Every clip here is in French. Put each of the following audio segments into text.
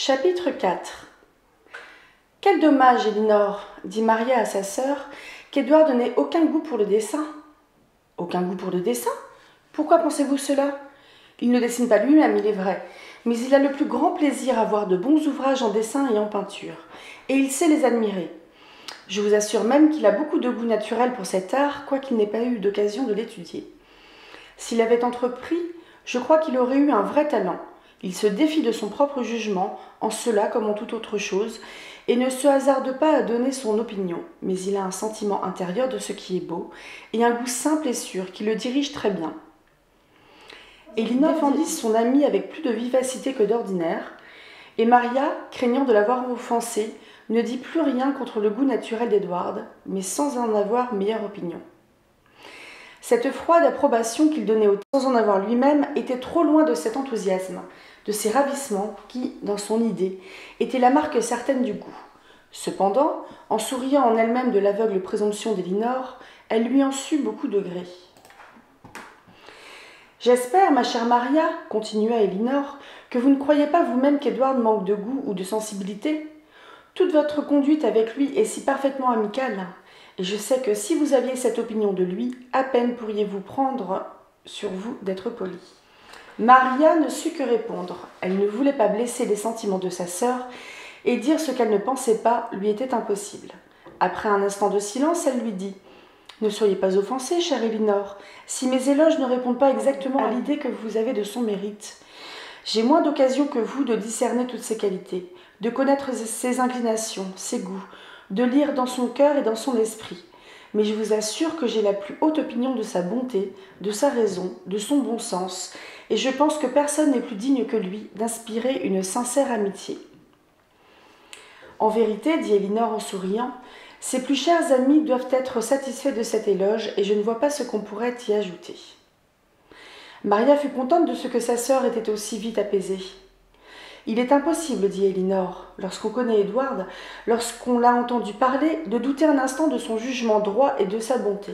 Chapitre 4. Quel dommage, Elinor, dit Maria à sa sœur, qu'Edward n'ait aucun goût pour le dessin. Aucun goût pour le dessin? Pourquoi pensez-vous cela? Il ne dessine pas lui-même, il est vrai, mais il a le plus grand plaisir à voir de bons ouvrages en dessin et en peinture, et il sait les admirer. Je vous assure même qu'il a beaucoup de goût naturel pour cet art, quoiqu'il n'ait pas eu d'occasion de l'étudier. S'il avait entrepris, je crois qu'il aurait eu un vrai talent. Il se défie de son propre jugement, en cela comme en toute autre chose, et ne se hasarde pas à donner son opinion, mais il a un sentiment intérieur de ce qui est beau, et un goût simple et sûr qui le dirige très bien. Elinor défendit son amie avec plus de vivacité que d'ordinaire, et Maria, craignant de l'avoir offensée, ne dit plus rien contre le goût naturel d'Edward, mais sans en avoir meilleure opinion. Cette froide approbation qu'il donnait sans en avoir lui-même était trop loin de cet enthousiasme, de ces ravissements qui, dans son idée, étaient la marque certaine du goût. Cependant, en souriant en elle-même de l'aveugle présomption d'Elinor, elle lui en sut beaucoup de gré. « J'espère, ma chère Maria, continua Elinor, que vous ne croyez pas vous-même qu'Edward manque de goût ou de sensibilité. Toute votre conduite avec lui est si parfaitement amicale. Et je sais que si vous aviez cette opinion de lui, à peine pourriez-vous prendre sur vous d'être poli. » Maria ne sut que répondre. Elle ne voulait pas blesser les sentiments de sa sœur, et dire ce qu'elle ne pensait pas lui était impossible. Après un instant de silence, elle lui dit « Ne soyez pas offensée, chère Elinor, si mes éloges ne répondent pas exactement à l'idée que vous avez de son mérite. J'ai moins d'occasion que vous de discerner toutes ses qualités, de connaître ses inclinations, ses goûts, de lire dans son cœur et dans son esprit. Mais je vous assure que j'ai la plus haute opinion de sa bonté, de sa raison, de son bon sens, et je pense que personne n'est plus digne que lui d'inspirer une sincère amitié. » En vérité, dit Elinor en souriant, ses plus chers amis doivent être satisfaits de cet éloge, et je ne vois pas ce qu'on pourrait y ajouter. Maria fut contente de ce que sa sœur était aussi vite apaisée. Il est impossible, dit Elinor, lorsqu'on connaît Edward, lorsqu'on l'a entendu parler, de douter un instant de son jugement droit et de sa bonté.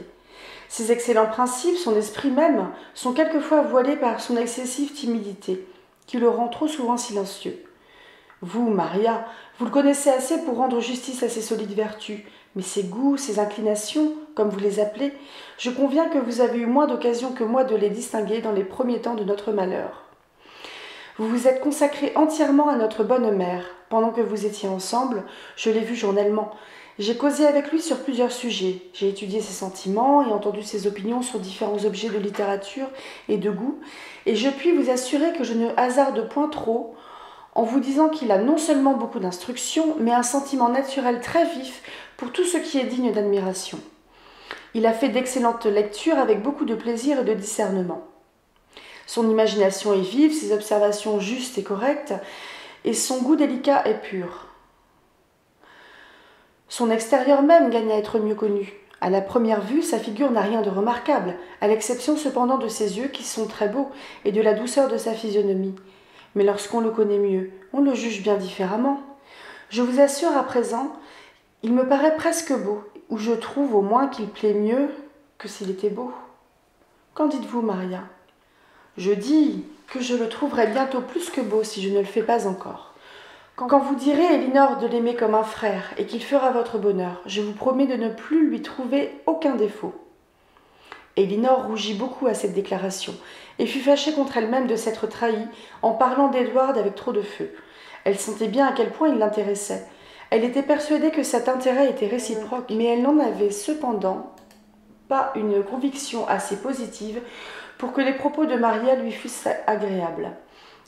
Ses excellents principes, son esprit même, sont quelquefois voilés par son excessive timidité, qui le rend trop souvent silencieux. Vous, Maria, vous le connaissez assez pour rendre justice à ses solides vertus, mais ses goûts, ses inclinations, comme vous les appelez, je conviens que vous avez eu moins d'occasion que moi de les distinguer dans les premiers temps de notre malheur. Vous vous êtes consacré entièrement à notre bonne mère. Pendant que vous étiez ensemble, je l'ai vu journellement. J'ai causé avec lui sur plusieurs sujets. J'ai étudié ses sentiments et entendu ses opinions sur différents objets de littérature et de goût, et je puis vous assurer que je ne hasarde point trop en vous disant qu'il a non seulement beaucoup d'instruction, mais un sentiment naturel très vif pour tout ce qui est digne d'admiration. Il a fait d'excellentes lectures avec beaucoup de plaisir et de discernement. Son imagination est vive, ses observations justes et correctes, et son goût délicat et pur. Son extérieur même gagne à être mieux connu. À la première vue, sa figure n'a rien de remarquable, à l'exception cependant de ses yeux qui sont très beaux et de la douceur de sa physionomie. Mais lorsqu'on le connaît mieux, on le juge bien différemment. Je vous assure à présent, il me paraît presque beau, ou je trouve au moins qu'il plaît mieux que s'il était beau. Qu'en dites-vous, Maria ? Je dis que je le trouverai bientôt plus que beau si je ne le fais pas encore. Quand vous direz, Elinor, de l'aimer comme un frère et qu'il fera votre bonheur, je vous promets de ne plus lui trouver aucun défaut. Elinor rougit beaucoup à cette déclaration et fut fâchée contre elle-même de s'être trahie en parlant d'Edward avec trop de feu. Elle sentait bien à quel point il l'intéressait. Elle était persuadée que cet intérêt était réciproque, mais elle n'en avait cependant pas une conviction assez positive pour que les propos de Maria lui fussent agréables.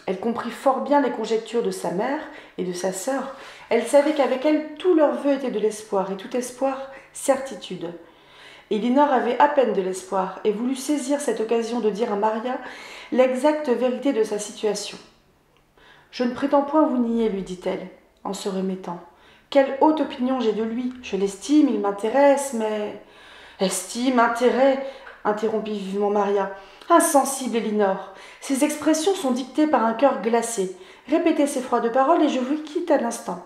Elle comprit fort bien les conjectures de sa mère et de sa sœur. Elle savait qu'avec elle, tout leur vœu était de l'espoir, et tout espoir, certitude. Elinor avait à peine de l'espoir, et voulut saisir cette occasion de dire à Maria l'exacte vérité de sa situation. « Je ne prétends point vous nier, lui dit-elle, en se remettant. Quelle haute opinion j'ai de lui. Je l'estime, il m'intéresse, mais... » « Estime, intérêt, interrompit vivement Maria. Insensible, Elinor. Ces expressions sont dictées par un cœur glacé. Répétez ces froides paroles et je vous quitte à l'instant.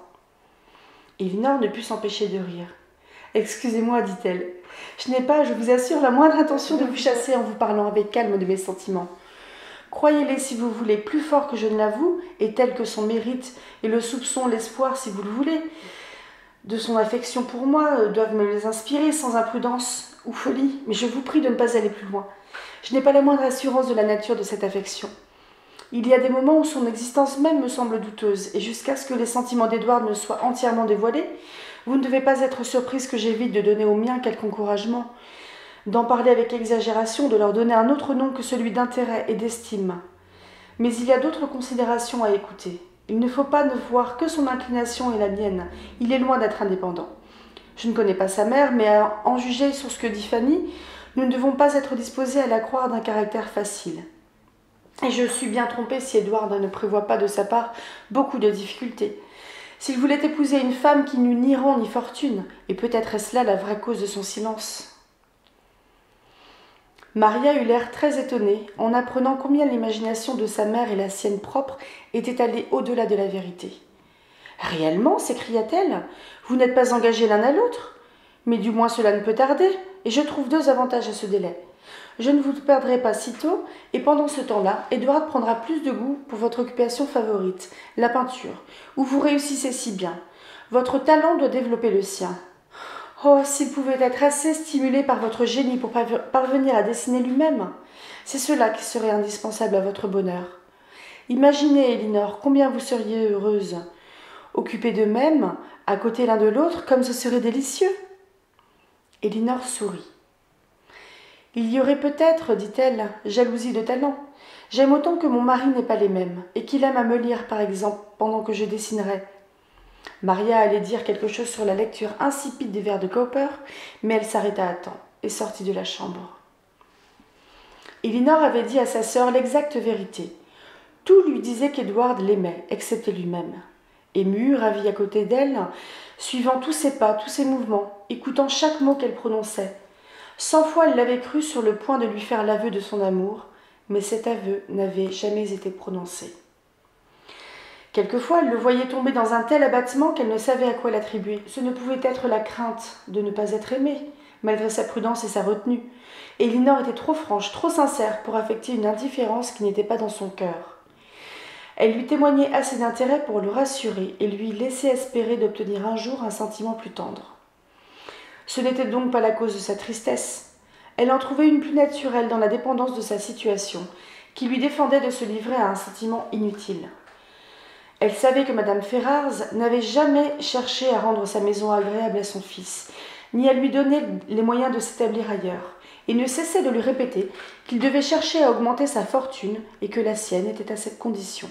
Elinor ne put s'empêcher de rire. Excusez-moi, dit-elle. Je n'ai pas, je vous assure, la moindre intention de vous chasser en vous parlant avec calme de mes sentiments. Croyez-les si vous voulez, plus fort que je ne l'avoue, et tel que son mérite, et le soupçon, l'espoir, si vous le voulez, de son affection pour moi, doivent me les inspirer sans imprudence ou folie, mais je vous prie de ne pas aller plus loin. Je n'ai pas la moindre assurance de la nature de cette affection. Il y a des moments où son existence même me semble douteuse, et jusqu'à ce que les sentiments d'Edward me soient entièrement dévoilés, vous ne devez pas être surprise que j'évite de donner aux miens quelque encouragement, d'en parler avec exagération, de leur donner un autre nom que celui d'intérêt et d'estime. Mais il y a d'autres considérations à écouter. Il ne faut pas ne voir que son inclination et la mienne. Il est loin d'être indépendant. Je ne connais pas sa mère, mais à en juger sur ce que dit Fanny, nous ne devons pas être disposés à la croire d'un caractère facile. Et je suis bien trompée si Edward ne prévoit pas de sa part beaucoup de difficultés. S'il voulait épouser une femme qui n'eût ni rang ni fortune, et peut-être est-ce là la vraie cause de son silence. Maria eut l'air très étonnée en apprenant combien l'imagination de sa mère et la sienne propre étaient allées au-delà de la vérité. « Réellement » s'écria-t-elle, « vous n'êtes pas engagés l'un à l'autre ? Mais du moins cela ne peut tarder, et je trouve deux avantages à ce délai. Je ne vous perdrai pas si tôt, et pendant ce temps-là, Edward prendra plus de goût pour votre occupation favorite, la peinture, où vous réussissez si bien. Votre talent doit développer le sien. Oh, s'il pouvait être assez stimulé par votre génie pour parvenir à dessiner lui-même, c'est cela qui serait indispensable à votre bonheur. Imaginez, Elinor, combien vous seriez heureuse. Occupés d'eux-mêmes, à côté l'un de l'autre, comme ce serait délicieux. Elinor sourit. Il y aurait peut-être, dit-elle, jalousie de talent. J'aime autant que mon mari n'est pas les mêmes, et qu'il aime à me lire, par exemple, pendant que je dessinerai. Maria allait dire quelque chose sur la lecture insipide des vers de Cowper, mais elle s'arrêta à temps et sortit de la chambre. Elinor avait dit à sa sœur l'exacte vérité. Tout lui disait qu'Edward l'aimait, excepté lui-même. Émue, ravie à côté d'elle, suivant tous ses pas, tous ses mouvements, écoutant chaque mot qu'elle prononçait. 100 fois elle l'avait cru sur le point de lui faire l'aveu de son amour, mais cet aveu n'avait jamais été prononcé. Quelquefois, elle le voyait tomber dans un tel abattement qu'elle ne savait à quoi l'attribuer. Ce ne pouvait être la crainte de ne pas être aimée, malgré sa prudence et sa retenue. Et Elinor était trop franche, trop sincère pour affecter une indifférence qui n'était pas dans son cœur. Elle lui témoignait assez d'intérêt pour le rassurer et lui laisser espérer d'obtenir un jour un sentiment plus tendre. Ce n'était donc pas la cause de sa tristesse. Elle en trouvait une plus naturelle dans la dépendance de sa situation, qui lui défendait de se livrer à un sentiment inutile. Elle savait que Madame Ferrars n'avait jamais cherché à rendre sa maison agréable à son fils, ni à lui donner les moyens de s'établir ailleurs, et ne cessait de lui répéter qu'il devait chercher à augmenter sa fortune et que la sienne était à cette condition.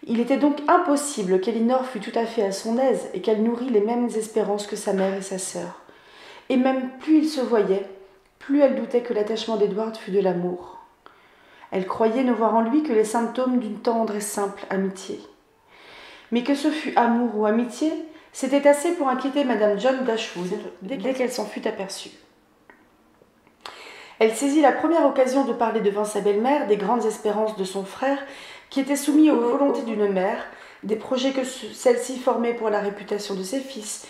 Il était donc impossible qu'Elinor fût tout à fait à son aise et qu'elle nourrit les mêmes espérances que sa mère et sa sœur. Et même plus ils se voyaient, plus elle doutait que l'attachement d'Edward fût de l'amour. Elle croyait ne voir en lui que les symptômes d'une tendre et simple amitié. Mais que ce fût amour ou amitié, c'était assez pour inquiéter Madame John Dashwood dès qu'elle s'en fut aperçue. Elle saisit la première occasion de parler devant sa belle-mère des grandes espérances de son frère, qui était soumis aux volontés d'une mère, des projets que celle-ci formait pour la réputation de ses fils,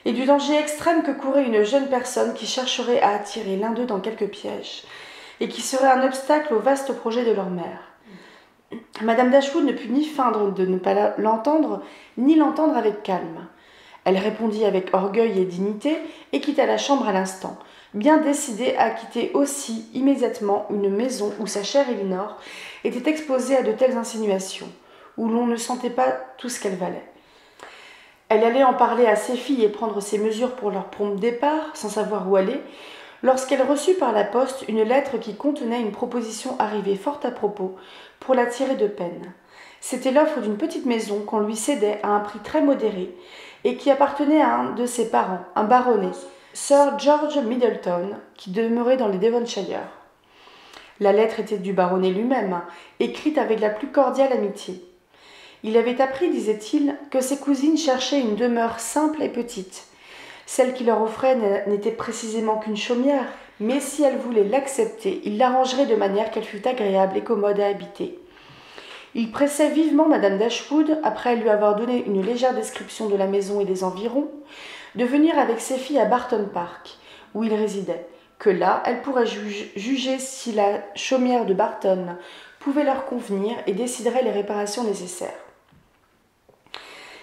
et du danger extrême que courait une jeune personne qui chercherait à attirer l'un d'eux dans quelque piège, et qui serait un obstacle aux vastes projets de leur mère. Madame Dashwood ne put ni feindre de ne pas l'entendre, ni l'entendre avec calme. Elle répondit avec orgueil et dignité, et quitta la chambre à l'instant, bien décidée à quitter aussi immédiatement une maison où sa chère Elinor était exposée à de telles insinuations, où l'on ne sentait pas tout ce qu'elle valait. Elle allait en parler à ses filles et prendre ses mesures pour leur prompt départ, sans savoir où aller, lorsqu'elle reçut par la poste une lettre qui contenait une proposition arrivée fort à propos pour la tirer de peine. C'était l'offre d'une petite maison qu'on lui cédait à un prix très modéré et qui appartenait à un de ses parents, un baronnet, Sir George Middleton, qui demeurait dans les Devonshire. La lettre était du baronnet lui-même, écrite avec la plus cordiale amitié. Il avait appris, disait-il, que ses cousines cherchaient une demeure simple et petite. Celle qu'il leur offrait n'était précisément qu'une chaumière, mais si elle voulait l'accepter, il l'arrangerait de manière qu'elle fût agréable et commode à habiter. Il pressait vivement Madame Dashwood, après lui avoir donné une légère description de la maison et des environs, de venir avec ses filles à Barton Park, où il résidait, que là, elle pourrait juger si la chaumière de Barton pouvait leur convenir et déciderait les réparations nécessaires.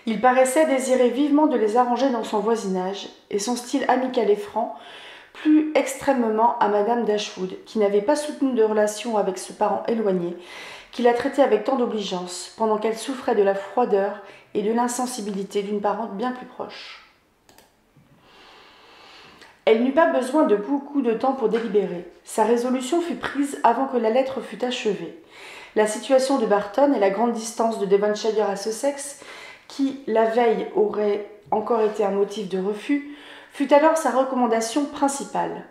Il paraissait désirer vivement de les arranger dans son voisinage, et son style amical et franc plut extrêmement à Madame Dashwood, qui n'avait pas soutenu de relation avec ce parent éloigné, qui la traitait avec tant d'obligeance, pendant qu'elle souffrait de la froideur et de l'insensibilité d'une parente bien plus proche. Elle n'eut pas besoin de beaucoup de temps pour délibérer. Sa résolution fut prise avant que la lettre fût achevée. La situation de Barton et la grande distance de Devonshire à Sussex, qui, la veille, aurait encore été un motif de refus, fut alors sa recommandation principale.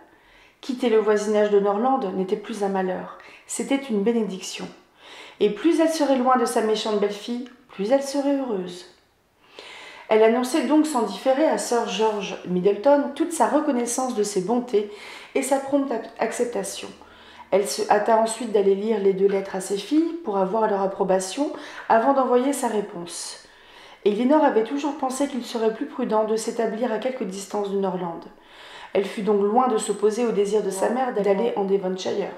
Quitter le voisinage de Norland n'était plus un malheur, c'était une bénédiction. Et plus elle serait loin de sa méchante belle-fille, plus elle serait heureuse. Elle annonçait donc sans différer à Sir George Middleton toute sa reconnaissance de ses bontés et sa prompte acceptation. Elle se hâta ensuite d'aller lire les 2 lettres à ses filles pour avoir leur approbation avant d'envoyer sa réponse. Elinor avait toujours pensé qu'il serait plus prudent de s'établir à quelque distance de Norland. Elle fut donc loin de s'opposer au désir de sa mère d'aller en Devonshire.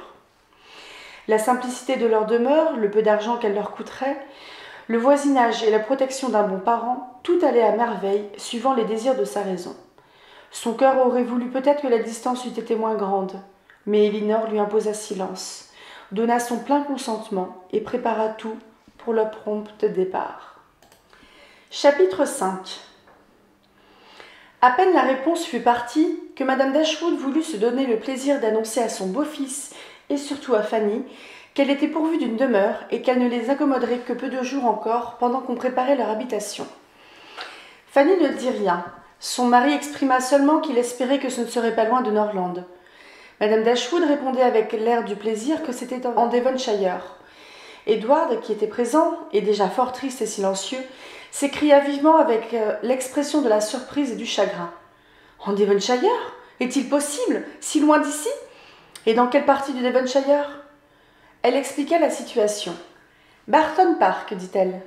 La simplicité de leur demeure, le peu d'argent qu'elle leur coûterait, le voisinage et la protection d'un bon parent, tout allait à merveille, suivant les désirs de sa raison. Son cœur aurait voulu peut-être que la distance eût été moins grande, mais Elinor lui imposa silence, donna son plein consentement et prépara tout pour leur prompt départ. Chapitre 5. À peine la réponse fut partie que Madame Dashwood voulut se donner le plaisir d'annoncer à son beau-fils et surtout à Fanny qu'elle était pourvue d'une demeure et qu'elle ne les accommoderait que peu de jours encore pendant qu'on préparait leur habitation. Fanny ne dit rien. Son mari exprima seulement qu'il espérait que ce ne serait pas loin de Norland. Madame Dashwood répondait avec l'air du plaisir que c'était en Devonshire. Edward, qui était présent, et déjà fort triste et silencieux, s'écria vivement avec l'expression de la surprise et du chagrin. « En Devonshire ? Est-il possible ? Si loin d'ici ? Et dans quelle partie du Devonshire ?» Elle expliqua la situation. « Barton Park, dit-elle,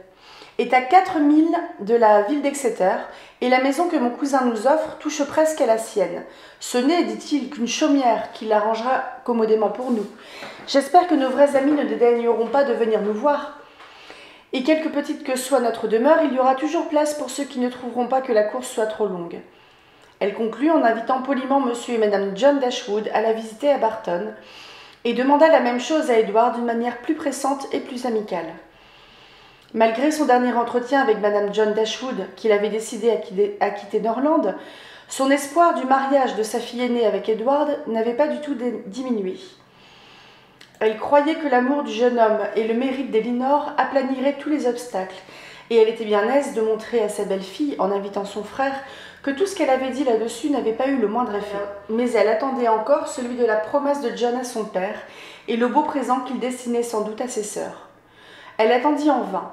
est à 4 milles de la ville d'Exeter, et la maison que mon cousin nous offre touche presque à la sienne. Ce n'est, dit-il, qu'une chaumière qui l'arrangera commodément pour nous. J'espère que nos vrais amis ne dédaigneront pas de venir nous voir. Et quelque petite que soit notre demeure, il y aura toujours place pour ceux qui ne trouveront pas que la course soit trop longue. » Elle conclut en invitant poliment monsieur et madame John Dashwood à la visiter à Barton, et demanda la même chose à Edward d'une manière plus pressante et plus amicale. Malgré son dernier entretien avec madame John Dashwood, qu'il avait décidé à quitter Norland, son espoir du mariage de sa fille aînée avec Edward n'avait pas du tout diminué. Elle croyait que l'amour du jeune homme et le mérite d'Elinor aplaniraient tous les obstacles, et elle était bien aise de montrer à sa belle-fille, en invitant son frère, que tout ce qu'elle avait dit là-dessus n'avait pas eu le moindre effet. Mais elle attendait encore celui de la promesse de John à son père, et le beau présent qu'il destinait sans doute à ses sœurs. Elle attendit en vain.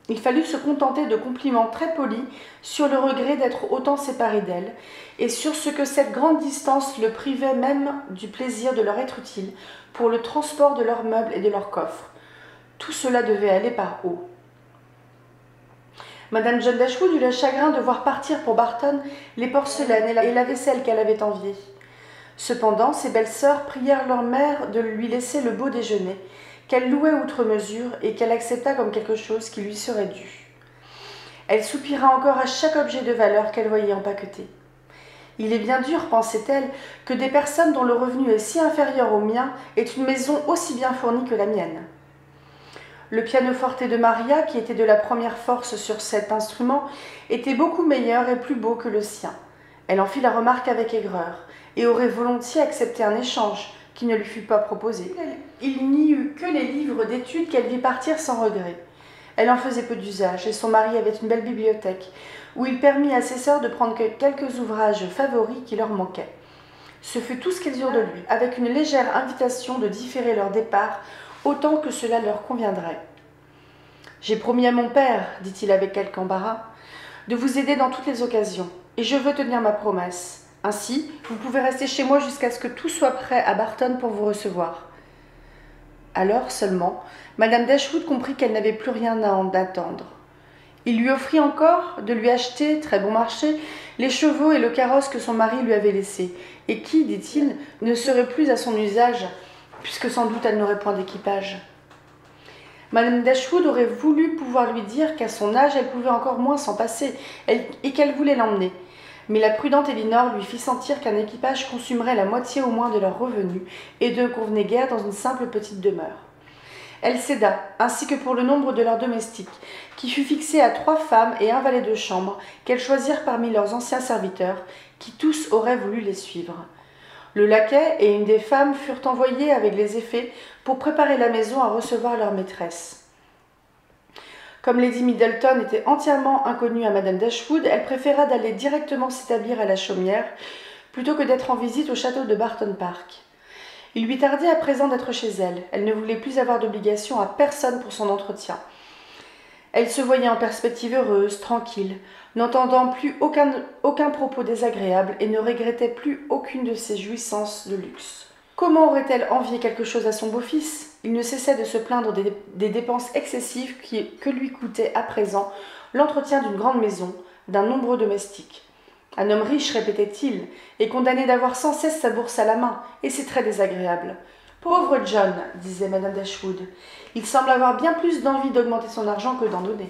Il fallut se contenter de compliments très polis sur le regret d'être autant séparé d'elle, et sur ce que cette grande distance le privait même du plaisir de leur être utile pour le transport de leurs meubles et de leurs coffres. Tout cela devait aller par eau. Madame John Dashwood eut le chagrin de voir partir pour Barton les porcelaines et la vaisselle qu'elle avait enviée. Cependant, ses belles-sœurs prièrent leur mère de lui laisser le beau déjeuner, qu'elle louait outre mesure et qu'elle accepta comme quelque chose qui lui serait dû. Elle soupira encore à chaque objet de valeur qu'elle voyait empaqueté. Il est bien dur, pensait-elle, que des personnes dont le revenu est si inférieur au mien aient une maison aussi bien fournie que la mienne. Le pianoforte de Maria, qui était de la première force sur cet instrument, était beaucoup meilleur et plus beau que le sien. Elle en fit la remarque avec aigreur, et aurait volontiers accepté un échange qui ne lui fut pas proposé. Il n'y eut que les livres d'études qu'elle vit partir sans regret. Elle en faisait peu d'usage, et son mari avait une belle bibliothèque, où il permit à ses sœurs de prendre quelques ouvrages favoris qui leur manquaient. Ce fut tout ce qu'elles eurent de lui, avec une légère invitation de différer leur départ autant que cela leur conviendrait. « J'ai promis à mon père, dit-il avec quelque embarras, de vous aider dans toutes les occasions, et je veux tenir ma promesse. Ainsi, vous pouvez rester chez moi jusqu'à ce que tout soit prêt à Barton pour vous recevoir. » Alors seulement, madame Dashwood comprit qu'elle n'avait plus rien à en attendre. Il lui offrit encore de lui acheter, très bon marché, les chevaux et le carrosse que son mari lui avait laissés, et qui, dit-il, ne seraient plus à son usage, puisque sans doute elle n'aurait point d'équipage. Madame Dashwood aurait voulu pouvoir lui dire qu'à son âge elle pouvait encore moins s'en passer, et qu'elle voulait l'emmener. Mais la prudente Elinor lui fit sentir qu'un équipage consumerait la moitié au moins de leurs revenus, et ne convenait guère dans une simple petite demeure. Elle céda, ainsi que pour le nombre de leurs domestiques, qui fut fixé à 3 femmes et un valet de chambre, qu'elles choisirent parmi leurs anciens serviteurs, qui tous auraient voulu les suivre. Le laquais et une des femmes furent envoyés avec les effets pour préparer la maison à recevoir leur maîtresse. Comme Lady Middleton était entièrement inconnue à Madame Dashwood, elle préféra d'aller directement s'établir à la Chaumière, plutôt que d'être en visite au château de Barton Park. Il lui tardait à présent d'être chez elle. Elle ne voulait plus avoir d'obligation à personne pour son entretien. Elle se voyait en perspective heureuse, tranquille, n'entendant plus aucun propos désagréable et ne regrettait plus aucune de ses jouissances de luxe. Comment aurait-elle envié quelque chose à son beau-fils? Il ne cessait de se plaindre des dépenses excessives que lui coûtait à présent l'entretien d'une grande maison, d'un nombreux domestiques. Un homme riche, répétait-il, est condamné d'avoir sans cesse sa bourse à la main, et c'est très désagréable. Pauvre John, disait Madame Dashwood, il semble avoir bien plus d'envie d'augmenter son argent que d'en donner.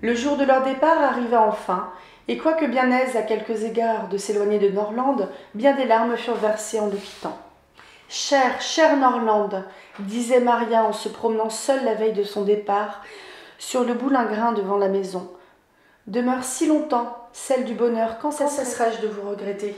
Le jour de leur départ arriva enfin, et quoique bien aise à quelques égards de s'éloigner de Norland, bien des larmes furent versées en le quittant. Cher Norland, disait Maria en se promenant seule la veille de son départ, sur le boulingrin devant la maison. Demeure si longtemps, celle du bonheur, quand cesserai-je de vous regretter?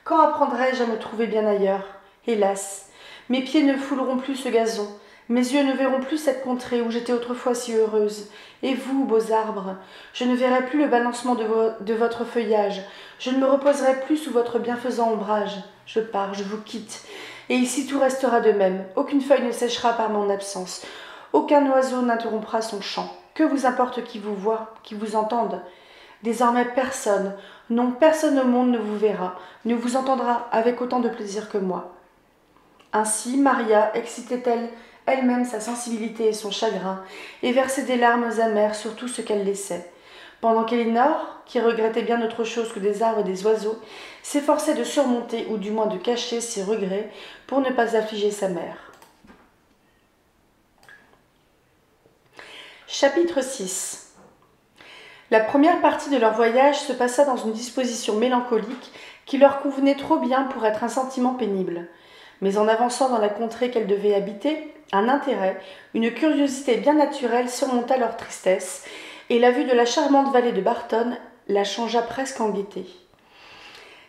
Quand apprendrai-je à me trouver bien ailleurs? Hélas, mes pieds ne fouleront plus ce gazon, mes yeux ne verront plus cette contrée où j'étais autrefois si heureuse. Et vous, beaux arbres, je ne verrai plus le balancement de votre feuillage, je ne me reposerai plus sous votre bienfaisant ombrage. Je pars, je vous quitte, et ici tout restera de même, aucune feuille ne séchera par mon absence, aucun oiseau n'interrompra son chant. Que vous importe qui vous voit, qui vous entende? Désormais personne, non personne au monde ne vous verra, ne vous entendra avec autant de plaisir que moi. Ainsi Maria excitait-elle elle-même sa sensibilité et son chagrin, et versait des larmes amères sur tout ce qu'elle laissait, pendant qu'Elinor, qui regrettait bien autre chose que des arbres et des oiseaux, s'efforçait de surmonter ou du moins de cacher ses regrets pour ne pas affliger sa mère. Chapitre 6. La première partie de leur voyage se passa dans une disposition mélancolique qui leur convenait trop bien pour être un sentiment pénible. Mais en avançant dans la contrée qu'elles devaient habiter, un intérêt, une curiosité bien naturelle surmonta leur tristesse, et la vue de la charmante vallée de Barton la changea presque en gaieté.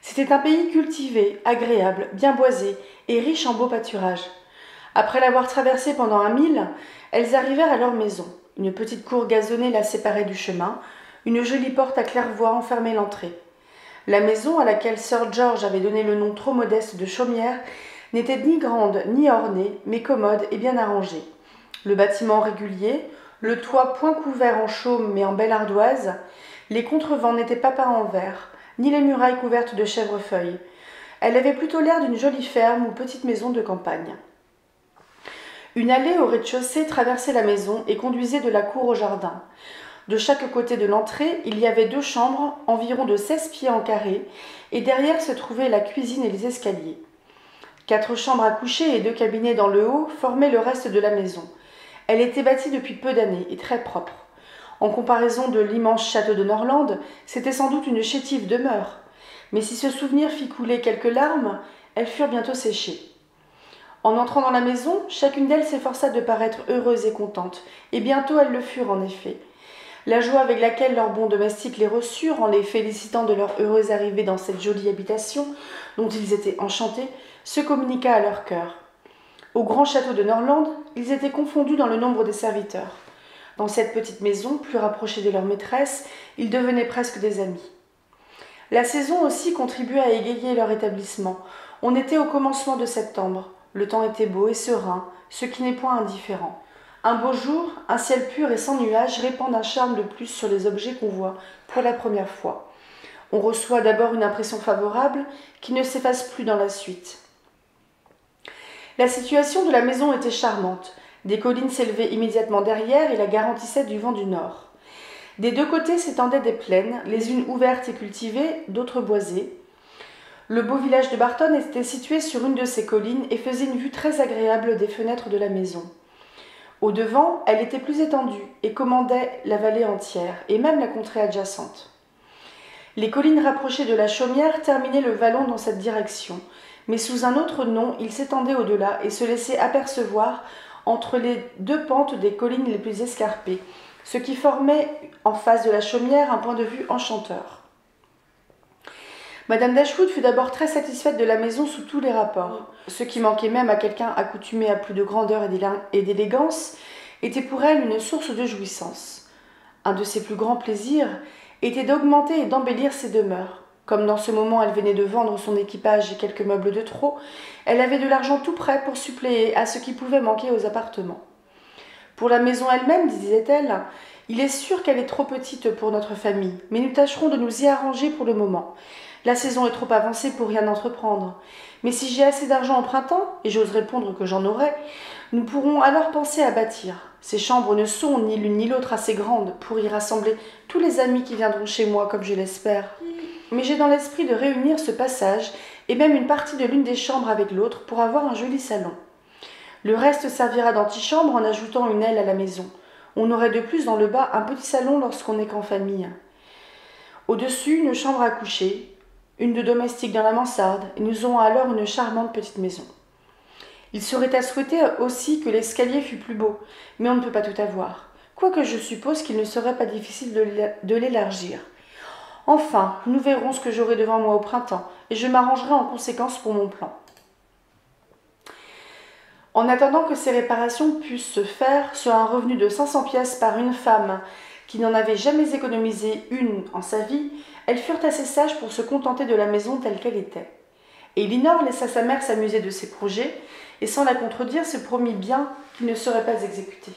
C'était un pays cultivé, agréable, bien boisé et riche en beaux pâturages. Après l'avoir traversé pendant 1 mille, elles arrivèrent à leur maison. Une petite cour gazonnée la séparait du chemin, une jolie porte à claire-voie enfermait l'entrée. La maison, à laquelle Sir George avait donné le nom trop modeste de chaumière, n'était ni grande ni ornée, mais commode et bien arrangée. Le bâtiment régulier, le toit point couvert en chaume mais en belle ardoise, les contrevents n'étaient pas peints en vert, ni les murailles couvertes de chèvrefeuilles. Elle avait plutôt l'air d'une jolie ferme ou petite maison de campagne. Une allée au rez-de-chaussée traversait la maison et conduisait de la cour au jardin. De chaque côté de l'entrée, il y avait 2 chambres, environ de 16 pieds en carré, et derrière se trouvaient la cuisine et les escaliers. 4 chambres à coucher et 2 cabinets dans le haut formaient le reste de la maison. Elle était bâtie depuis peu d'années et très propre. En comparaison de l'immense château de Norland, c'était sans doute une chétive demeure. Mais si ce souvenir fit couler quelques larmes, elles furent bientôt séchées. En entrant dans la maison, chacune d'elles s'efforça de paraître heureuse et contente, et bientôt elles le furent en effet. La joie avec laquelle leurs bons domestiques les reçurent en les félicitant de leur heureuse arrivée dans cette jolie habitation, dont ils étaient enchantés, se communiqua à leur cœur. Au grand château de Norland, ils étaient confondus dans le nombre des serviteurs. Dans cette petite maison, plus rapprochée de leur maîtresse, ils devenaient presque des amis. La saison aussi contribuait à égayer leur établissement. On était au commencement de septembre. Le temps était beau et serein, ce qui n'est point indifférent. Un beau jour, un ciel pur et sans nuages répand un charme de plus sur les objets qu'on voit pour la première fois. On reçoit d'abord une impression favorable qui ne s'efface plus dans la suite. La situation de la maison était charmante. Des collines s'élevaient immédiatement derrière et la garantissaient du vent du nord. Des deux côtés s'étendaient des plaines, les unes ouvertes et cultivées, d'autres boisées. Le beau village de Barton était situé sur une de ces collines et faisait une vue très agréable des fenêtres de la maison. Au-devant, elle était plus étendue et commandait la vallée entière, et même la contrée adjacente. Les collines rapprochées de la chaumière terminaient le vallon dans cette direction, mais sous un autre nom, il s'étendait au-delà et se laissait apercevoir entre les deux pentes des collines les plus escarpées, ce qui formait en face de la chaumière un point de vue enchanteur. Madame Dashwood fut d'abord très satisfaite de la maison sous tous les rapports. Ce qui manquait même à quelqu'un accoutumé à plus de grandeur et d'élégance était pour elle une source de jouissance. Un de ses plus grands plaisirs était d'augmenter et d'embellir ses demeures. Comme dans ce moment elle venait de vendre son équipage et quelques meubles de trop, elle avait de l'argent tout prêt pour suppléer à ce qui pouvait manquer aux appartements. Pour la maison elle-même, disait-elle, il est sûr qu'elle est trop petite pour notre famille, mais nous tâcherons de nous y arranger pour le moment. La saison est trop avancée pour rien entreprendre. Mais si j'ai assez d'argent en printemps, et j'ose répondre que j'en aurai, nous pourrons alors penser à bâtir. Ces chambres ne sont ni l'une ni l'autre assez grandes pour y rassembler tous les amis qui viendront chez moi, comme je l'espère. Mais j'ai dans l'esprit de réunir ce passage et même une partie de l'une des chambres avec l'autre pour avoir un joli salon. Le reste servira d'antichambre en ajoutant une aile à la maison. On aurait de plus dans le bas un petit salon lorsqu'on n'est qu'en famille. Au-dessus, une chambre à coucher, une de domestique dans la mansarde, et nous aurons alors une charmante petite maison. Il serait à souhaiter aussi que l'escalier fût plus beau, mais on ne peut pas tout avoir, quoique je suppose qu'il ne serait pas difficile de l'élargir. Enfin, nous verrons ce que j'aurai devant moi au printemps, et je m'arrangerai en conséquence pour mon plan. En attendant que ces réparations puissent se faire sur un revenu de 500 pièces par une femme qui n'en avait jamais économisé une en sa vie, elles furent assez sages pour se contenter de la maison telle qu'elle était. Et Elinor laissa sa mère s'amuser de ses projets, et sans la contredire se promit bien qu'ils ne seraient pas exécutés.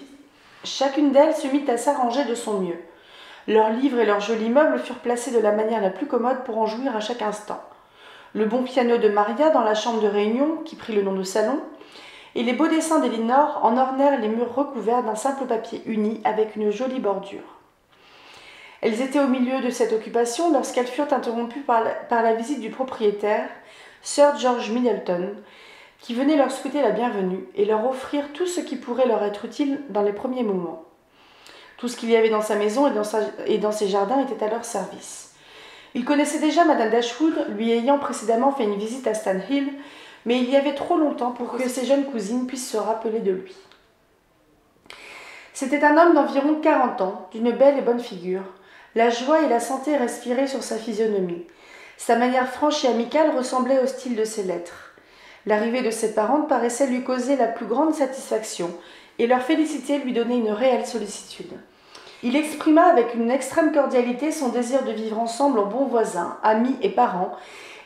Chacune d'elles se mit à s'arranger de son mieux. Leurs livres et leurs jolis meubles furent placés de la manière la plus commode pour en jouir à chaque instant. Le bon piano de Maria dans la chambre de réunion, qui prit le nom de salon, et les beaux dessins d'Elinor en ornèrent les murs recouverts d'un simple papier uni avec une jolie bordure. Elles étaient au milieu de cette occupation lorsqu'elles furent interrompues par la visite du propriétaire, Sir George Middleton, qui venait leur souhaiter la bienvenue et leur offrir tout ce qui pourrait leur être utile dans les premiers moments. Tout ce qu'il y avait dans sa maison et dans ses jardins était à leur service. Il connaissait déjà Madame Dashwood, lui ayant précédemment fait une visite à Stanhill, mais il y avait trop longtemps pour que ses jeunes cousines puissent se rappeler de lui. C'était un homme d'environ 40 ans, d'une belle et bonne figure. La joie et la santé respiraient sur sa physionomie. Sa manière franche et amicale ressemblait au style de ses lettres. L'arrivée de ses parents paraissait lui causer la plus grande satisfaction, et leur félicité lui donnait une réelle sollicitude. Il exprima avec une extrême cordialité son désir de vivre ensemble en bons voisins, amis et parents,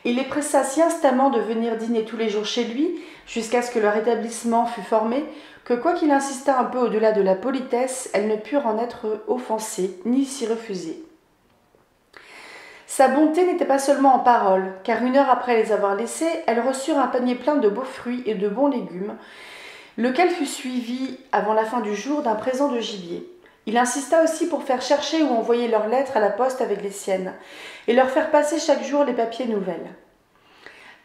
et les pressa si instamment de venir dîner tous les jours chez lui, jusqu'à ce que leur établissement fût formé, que quoiqu'il insistât un peu au-delà de la politesse, elles ne purent en être offensées, ni s'y refuser. Sa bonté n'était pas seulement en paroles, car une heure après les avoir laissées, elles reçurent un panier plein de beaux fruits et de bons légumes, lequel fut suivi, avant la fin du jour, d'un présent de gibier. Il insista aussi pour faire chercher ou envoyer leurs lettres à la poste avec les siennes, et leur faire passer chaque jour les papiers nouvelles.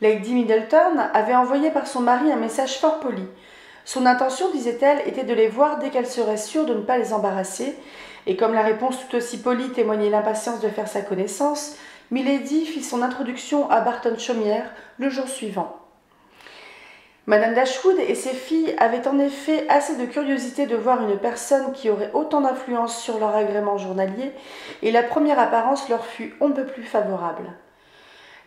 Lady Middleton avait envoyé par son mari un message fort poli. Son intention, disait-elle, était de les voir dès qu'elle serait sûre de ne pas les embarrasser, et comme la réponse tout aussi polie témoignait l'impatience de faire sa connaissance, Milady fit son introduction à Barton-Chaumière le jour suivant. Madame Dashwood et ses filles avaient en effet assez de curiosité de voir une personne qui aurait autant d'influence sur leur agrément journalier, et la première apparence leur fut on ne peut plus favorable.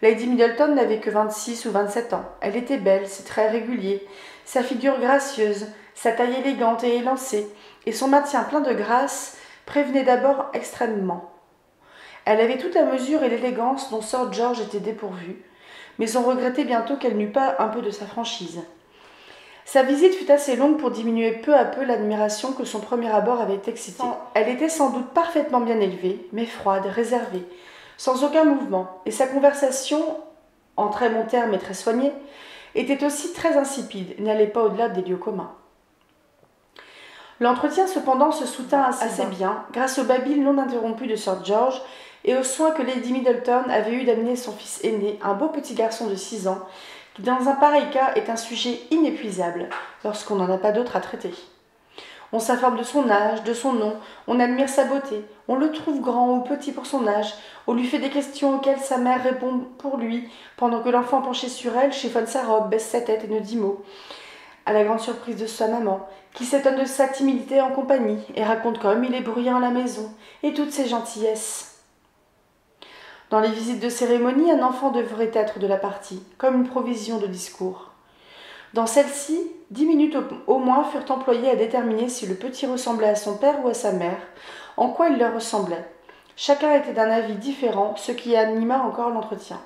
Lady Middleton n'avait que 26 ou 27 ans. Elle était belle, ses traits réguliers, sa figure gracieuse, sa taille élégante et élancée, et son maintien plein de grâce prévenait d'abord extrêmement. Elle avait toute la mesure et l'élégance dont Sir George était dépourvu, mais on regrettait bientôt qu'elle n'eût pas un peu de sa franchise. Sa visite fut assez longue pour diminuer peu à peu l'admiration que son premier abord avait excitée. Elle était sans doute parfaitement bien élevée, mais froide, réservée, sans aucun mouvement, et sa conversation, en très bons termes et très soignée, était aussi très insipide et n'allait pas au-delà des lieux communs. L'entretien cependant se soutint assez bien, grâce au babil non interrompu de Sir George et aux soins que Lady Middleton avait eu d'amener son fils aîné, un beau petit garçon de 6 ans, qui dans un pareil cas est un sujet inépuisable, lorsqu'on n'en a pas d'autre à traiter. On s'informe de son âge, de son nom, on admire sa beauté, on le trouve grand ou petit pour son âge, on lui fait des questions auxquelles sa mère répond pour lui, pendant que l'enfant penché sur elle chiffonne sa robe, baisse sa tête et ne dit mot, à la grande surprise de sa maman, qui s'étonne de sa timidité en compagnie et raconte comme il est bruyant à la maison, et toutes ses gentillesses. Dans les visites de cérémonie, un enfant devrait être de la partie, comme une provision de discours. Dans celle-ci, 10 minutes au moins furent employées à déterminer si le petit ressemblait à son père ou à sa mère, en quoi il leur ressemblait. Chacun était d'un avis différent, ce qui anima encore l'entretien.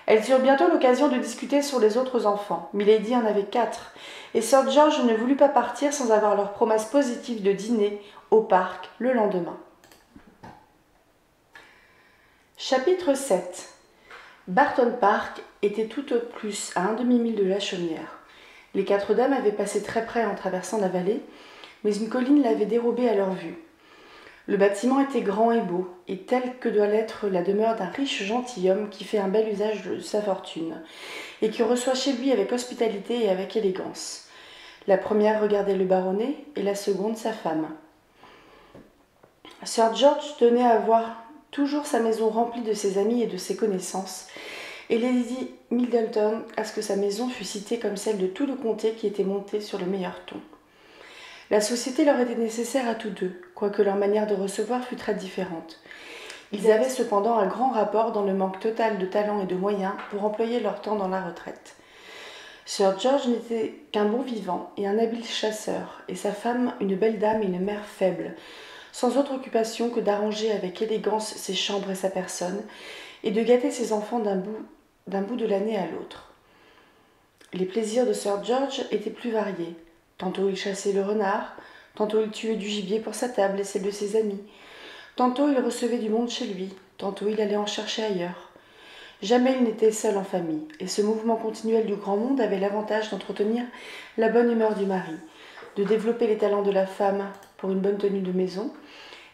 Elles eurent bientôt l'occasion de discuter sur les autres enfants. Milady en avait 4, et Sir George ne voulut pas partir sans avoir leur promesse positive de dîner au parc le lendemain. Chapitre 7. Barton Park était tout au plus à un demi-mille de la chaumière. Les 4 dames avaient passé très près en traversant la vallée, mais une colline l'avait dérobé à leur vue. Le bâtiment était grand et beau, et tel que doit l'être la demeure d'un riche gentilhomme qui fait un bel usage de sa fortune, et qui reçoit chez lui avec hospitalité et avec élégance. La première regardait le baronnet, et la seconde sa femme. Sir George tenait à voir toujours sa maison remplie de ses amis et de ses connaissances, et Lady Middleton à ce que sa maison fût citée comme celle de tout le comté qui était monté sur le meilleur ton. La société leur était nécessaire à tous deux, quoique leur manière de recevoir fût très différente. Ils avaient cependant un grand rapport dans le manque total de talent et de moyens pour employer leur temps dans la retraite. Sir George n'était qu'un bon vivant et un habile chasseur, et sa femme une belle dame et une mère faible, sans autre occupation que d'arranger avec élégance ses chambres et sa personne, et de gâter ses enfants d'un bout de l'année à l'autre. Les plaisirs de Sir George étaient plus variés. Tantôt il chassait le renard, tantôt il tuait du gibier pour sa table et celle de ses amis, tantôt il recevait du monde chez lui, tantôt il allait en chercher ailleurs. Jamais il n'était seul en famille, et ce mouvement continuel du grand monde avait l'avantage d'entretenir la bonne humeur du mari, de développer les talents de la femme pour une bonne tenue de maison,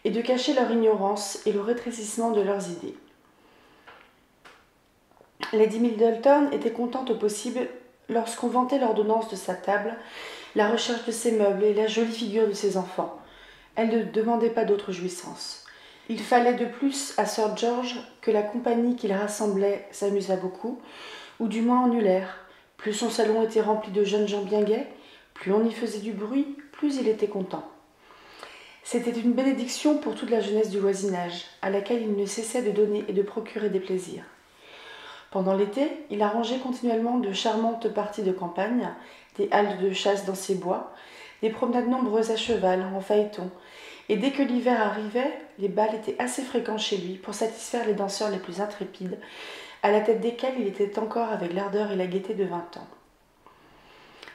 et de cacher leur ignorance et le rétrécissement de leurs idées. Lady Middleton était contente au possible lorsqu'on vantait l'ordonnance de sa table, la recherche de ses meubles et la jolie figure de ses enfants. Elle ne demandait pas d'autre jouissance. Il fallait de plus à Sir George que la compagnie qu'il rassemblait s'amusât beaucoup, ou du moins en eût l'air. Plus son salon était rempli de jeunes gens bien gais, plus on y faisait du bruit, plus il était content. C'était une bénédiction pour toute la jeunesse du voisinage, à laquelle il ne cessait de donner et de procurer des plaisirs. Pendant l'été, il arrangeait continuellement de charmantes parties de campagne, des haltes de chasse dans ses bois, des promenades nombreuses à cheval, en phaéton, et dès que l'hiver arrivait, les bals étaient assez fréquents chez lui pour satisfaire les danseurs les plus intrépides, à la tête desquels il était encore avec l'ardeur et la gaieté de 20 ans.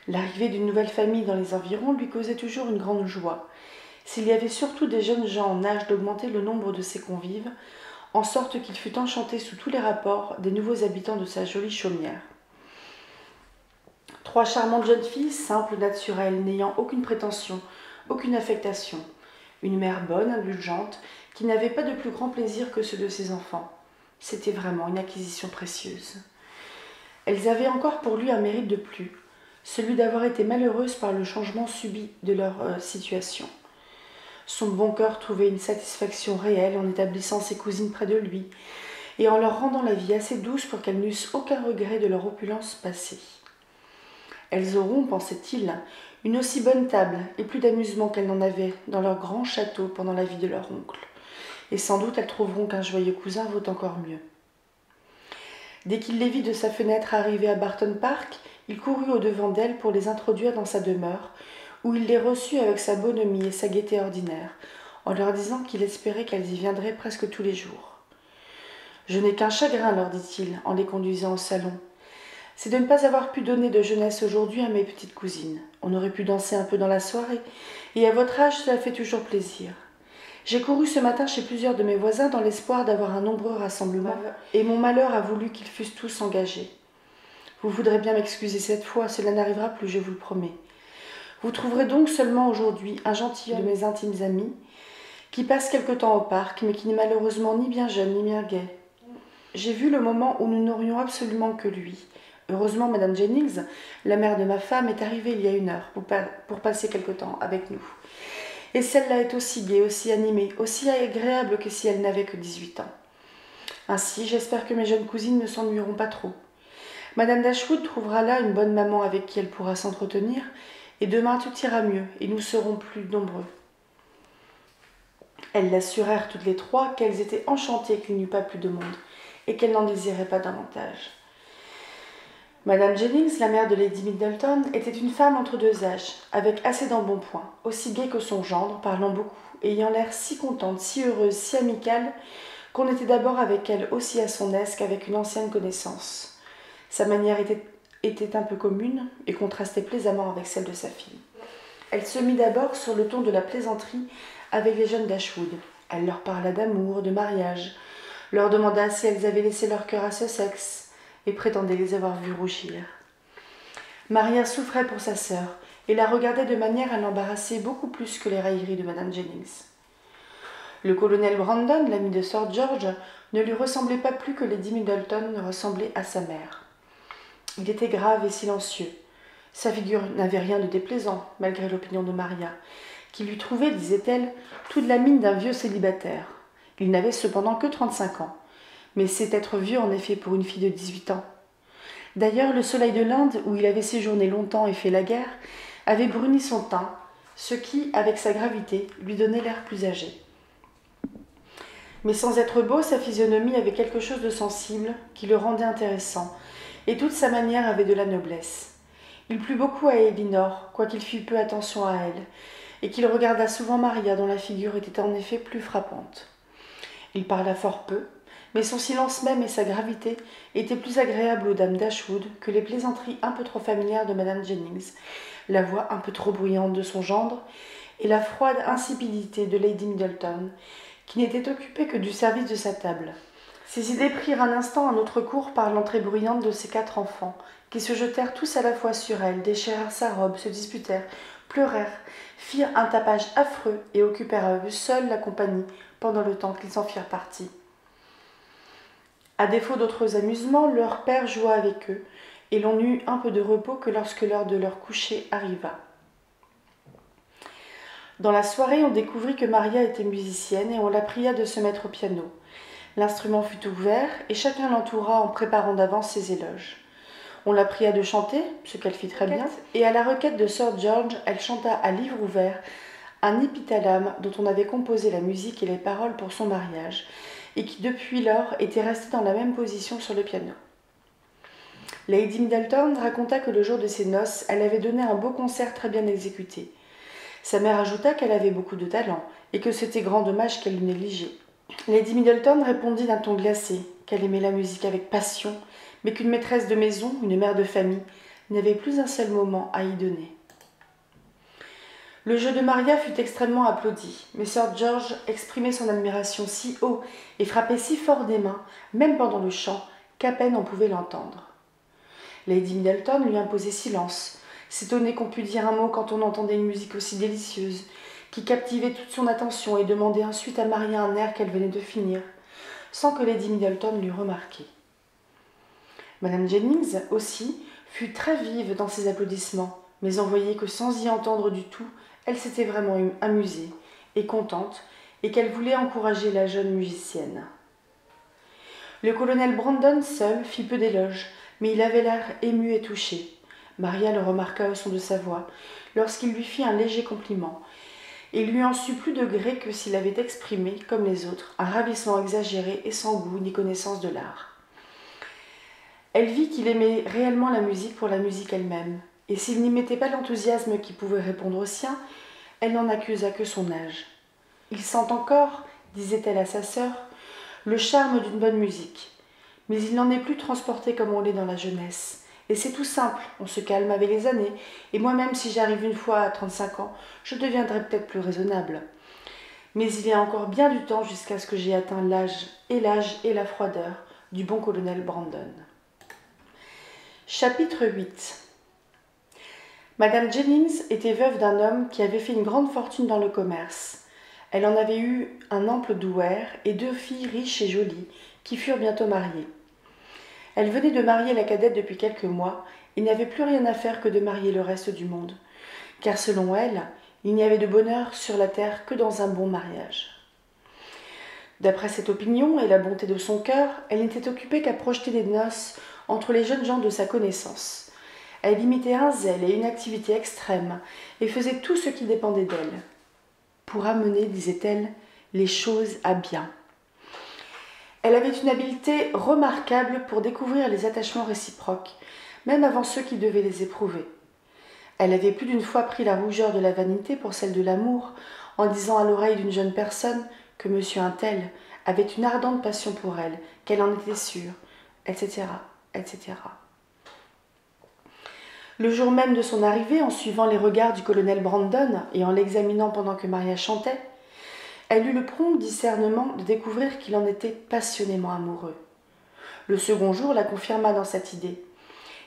L'arrivée d'une nouvelle famille dans les environs lui causait toujours une grande joie. S'il y avait surtout des jeunes gens en âge d'augmenter le nombre de ses convives, en sorte qu'il fut enchanté sous tous les rapports des nouveaux habitants de sa jolie chaumière. 3 charmantes jeunes filles, simples, naturelles, n'ayant aucune prétention, aucune affectation. Une mère bonne, indulgente, qui n'avait pas de plus grand plaisir que ceux de ses enfants. C'était vraiment une acquisition précieuse. Elles avaient encore pour lui un mérite de plus, celui d'avoir été malheureuses par le changement subit de leur situation. Son bon cœur trouvait une satisfaction réelle en établissant ses cousines près de lui et en leur rendant la vie assez douce pour qu'elles n'eussent aucun regret de leur opulence passée. Elles auront, pensait-il, une aussi bonne table et plus d'amusement qu'elles n'en avaient dans leur grand château pendant la vie de leur oncle, et sans doute elles trouveront qu'un joyeux cousin vaut encore mieux. Dès qu'il les vit de sa fenêtre arriver à Barton Park, il courut au-devant d'elles pour les introduire dans sa demeure, où il les reçut avec sa bonhomie et sa gaieté ordinaire, en leur disant qu'il espérait qu'elles y viendraient presque tous les jours. « Je n'ai qu'un chagrin, leur dit-il, en les conduisant au salon. C'est de ne pas avoir pu donner de jeunesse aujourd'hui à mes petites cousines. On aurait pu danser un peu dans la soirée, et à votre âge, cela fait toujours plaisir. J'ai couru ce matin chez plusieurs de mes voisins dans l'espoir d'avoir un nombreux rassemblement, et mon malheur a voulu qu'ils fussent tous engagés. Vous voudrez bien m'excuser cette fois, cela n'arrivera plus, je vous le promets. Vous trouverez donc seulement aujourd'hui un gentilhomme de mes intimes amis, qui passe quelque temps au parc, mais qui n'est malheureusement ni bien jeune ni bien gai. J'ai vu le moment où nous n'aurions absolument que lui. Heureusement, Madame Jennings, la mère de ma femme, est arrivée il y a 1 heure pour passer quelque temps avec nous. Et celle-là est aussi gaie, aussi animée, aussi agréable que si elle n'avait que 18 ans. Ainsi, j'espère que mes jeunes cousines ne s'ennuieront pas trop. Madame Dashwood trouvera là une bonne maman avec qui elle pourra s'entretenir, et demain tout ira mieux, et nous serons plus nombreux. Elles l'assurèrent toutes les trois qu'elles étaient enchantées qu'il n'y eût pas plus de monde, et qu'elles n'en désiraient pas davantage. Madame Jennings, la mère de Lady Middleton, était une femme entre 2 âges, avec assez d'embonpoint, aussi gaie que son gendre, parlant beaucoup, ayant l'air si contente, si heureuse, si amicale, qu'on était d'abord avec elle aussi à son aise qu'avec une ancienne connaissance. Sa manière était un peu commune et contrastait plaisamment avec celle de sa fille. Elle se mit d'abord sur le ton de la plaisanterie avec les jeunes Dashwood. Elle leur parla d'amour, de mariage, leur demanda si elles avaient laissé leur cœur à Sussex et prétendait les avoir vus rougir. Maria souffrait pour sa sœur et la regardait de manière à l'embarrasser beaucoup plus que les railleries de Madame Jennings. Le colonel Brandon, l'ami de Sir George, ne lui ressemblait pas plus que Lady Middleton ne ressemblait à sa mère. Il était grave et silencieux. Sa figure n'avait rien de déplaisant, malgré l'opinion de Maria, qui lui trouvait, disait-elle, toute la mine d'un vieux célibataire. Il n'avait cependant que 35 ans, mais c'est être vieux en effet pour une fille de 18 ans. D'ailleurs, le soleil de l'Inde, où il avait séjourné longtemps et fait la guerre, avait bruni son teint, ce qui, avec sa gravité, lui donnait l'air plus âgé. Mais sans être beau, sa physionomie avait quelque chose de sensible qui le rendait intéressant, et toute sa manière avait de la noblesse. Il plut beaucoup à Elinor, quoiqu'il fît peu attention à elle, et qu'il regarda souvent Maria, dont la figure était en effet plus frappante. Il parla fort peu, mais son silence même et sa gravité étaient plus agréables aux dames Dashwood que les plaisanteries un peu trop familières de Madame Jennings, la voix un peu trop bruyante de son gendre, et la froide insipidité de Lady Middleton, qui n'était occupée que du service de sa table. Ses idées prirent un instant un autre cours par l'entrée bruyante de ses 4 enfants, qui se jetèrent tous à la fois sur elle, déchirèrent sa robe, se disputèrent, pleurèrent, firent un tapage affreux et occupèrent à eux seuls la compagnie pendant le temps qu'ils en firent partie. À défaut d'autres amusements, leur père joua avec eux, et l'on eut un peu de repos que lorsque l'heure de leur coucher arriva. Dans la soirée, on découvrit que Maria était musicienne et on la pria de se mettre au piano. L'instrument fut ouvert et chacun l'entoura en préparant d'avance ses éloges. On la pria de chanter, ce qu'elle fit très bien, et à la requête de Sir George, elle chanta à livre ouvert un épithalame dont on avait composé la musique et les paroles pour son mariage, et qui depuis lors était resté dans la même position sur le piano. Lady Middleton raconta que le jour de ses noces, elle avait donné un beau concert très bien exécuté. Sa mère ajouta qu'elle avait beaucoup de talent, et que c'était grand dommage qu'elle le négligeait. Lady Middleton répondit d'un ton glacé, qu'elle aimait la musique avec passion, mais qu'une maîtresse de maison, une mère de famille, n'avait plus un seul moment à y donner. Le jeu de Maria fut extrêmement applaudi, mais Sir George exprimait son admiration si haut et frappait si fort des mains, même pendant le chant, qu'à peine on pouvait l'entendre. Lady Middleton lui imposait silence, s'étonnait qu'on pût dire un mot quand on entendait une musique aussi délicieuse, qui captivait toute son attention et demandait ensuite à Maria un air qu'elle venait de finir, sans que Lady Middleton l'eût remarqué. Madame Jennings, aussi, fut très vive dans ses applaudissements, mais on voyait que sans y entendre du tout, elle s'était vraiment amusée et contente, et qu'elle voulait encourager la jeune musicienne. Le colonel Brandon seul fit peu d'éloges, mais il avait l'air ému et touché. Maria le remarqua au son de sa voix, lorsqu'il lui fit un léger compliment, et il lui en sut plus de gré que s'il avait exprimé, comme les autres, un ravissement exagéré et sans goût ni connaissance de l'art. Elle vit qu'il aimait réellement la musique pour la musique elle-même, et s'il n'y mettait pas l'enthousiasme qui pouvait répondre au sien, elle n'en accusa que son âge. Il sent encore, disait-elle à sa sœur, le charme d'une bonne musique, mais il n'en est plus transporté comme on l'est dans la jeunesse. Et c'est tout simple, on se calme avec les années, et moi-même, si j'arrive une fois à 35 ans, je deviendrai peut-être plus raisonnable. Mais il y a encore bien du temps jusqu'à ce que j'aie atteint l'âge et la froideur du bon colonel Brandon. Chapitre 8. Madame Jennings était veuve d'un homme qui avait fait une grande fortune dans le commerce. Elle en avait eu un ample douaire et 2 filles riches et jolies qui furent bientôt mariées. Elle venait de marier la cadette depuis quelques mois et n'avait plus rien à faire que de marier le reste du monde, car selon elle, il n'y avait de bonheur sur la terre que dans un bon mariage. D'après cette opinion et la bonté de son cœur, elle n'était occupée qu'à projeter des noces entre les jeunes gens de sa connaissance. Elle imitait un zèle et une activité extrême et faisait tout ce qui dépendait d'elle pour amener, disait-elle, les choses à bien. Elle avait une habileté remarquable pour découvrir les attachements réciproques, même avant ceux qui devaient les éprouver. Elle avait plus d'une fois pris la rougeur de la vanité pour celle de l'amour, en disant à l'oreille d'une jeune personne que monsieur un tel avait une ardente passion pour elle, qu'elle en était sûre, etc., etc. Le jour même de son arrivée, en suivant les regards du colonel Brandon et en l'examinant pendant que Maria chantait, elle eut le prompt discernement de découvrir qu'il en était passionnément amoureux. Le second jour la confirma dans cette idée.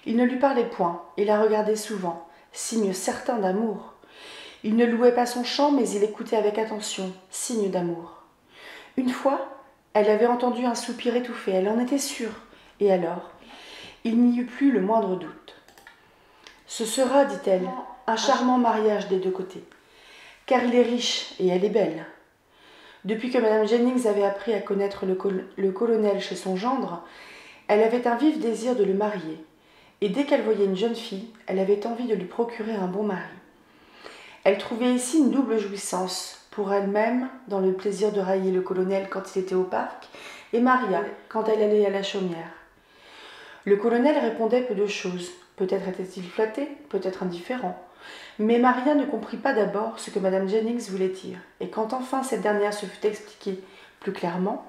Il ne lui parlait point et la regardait souvent, signe certain d'amour. Il ne louait pas son chant, mais il écoutait avec attention, signe d'amour. Une fois, elle avait entendu un soupir étouffé, elle en était sûre, et alors, il n'y eut plus le moindre doute. Ce sera, dit-elle, un charmant mariage des 2 côtés, car il est riche et elle est belle. Depuis que Madame Jennings avait appris à connaître le colonel chez son gendre, elle avait un vif désir de le marier, et dès qu'elle voyait une jeune fille, elle avait envie de lui procurer un bon mari. Elle trouvait ici une double jouissance, pour elle-même, dans le plaisir de railler le colonel quand il était au parc, et Maria, quand elle allait à la chaumière. Le colonel répondait peu de choses. Peut-être était-il flatté, peut-être indifférent. Mais Maria ne comprit pas d'abord ce que Madame Jennings voulait dire, et quand enfin cette dernière se fut expliquée plus clairement,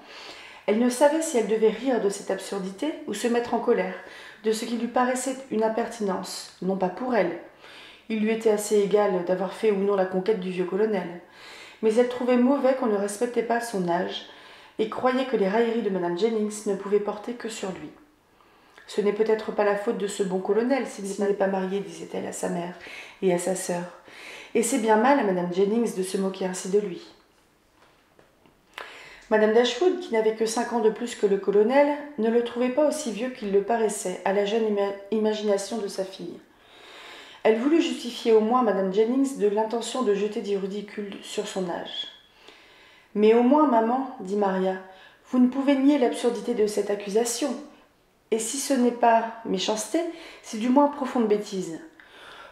elle ne savait si elle devait rire de cette absurdité ou se mettre en colère, de ce qui lui paraissait une impertinence, non pas pour elle. Il lui était assez égal d'avoir fait ou non la conquête du vieux colonel. Mais elle trouvait mauvais qu'on ne respectait pas son âge, et croyait que les railleries de Madame Jennings ne pouvaient porter que sur lui. Ce n'est peut-être pas la faute de ce bon colonel s'il n'est pas marié, disait-elle à sa mère et à sa sœur. Et c'est bien mal à Madame Jennings de se moquer ainsi de lui. Madame Dashwood, qui n'avait que 5 ans de plus que le colonel, ne le trouvait pas aussi vieux qu'il le paraissait à la jeune imagination de sa fille. Elle voulut justifier au moins à Madame Jennings de l'intention de jeter du ridicule sur son âge. « Mais au moins, maman, dit Maria, vous ne pouvez nier l'absurdité de cette accusation. Et si ce n'est pas méchanceté, c'est du moins profonde bêtise.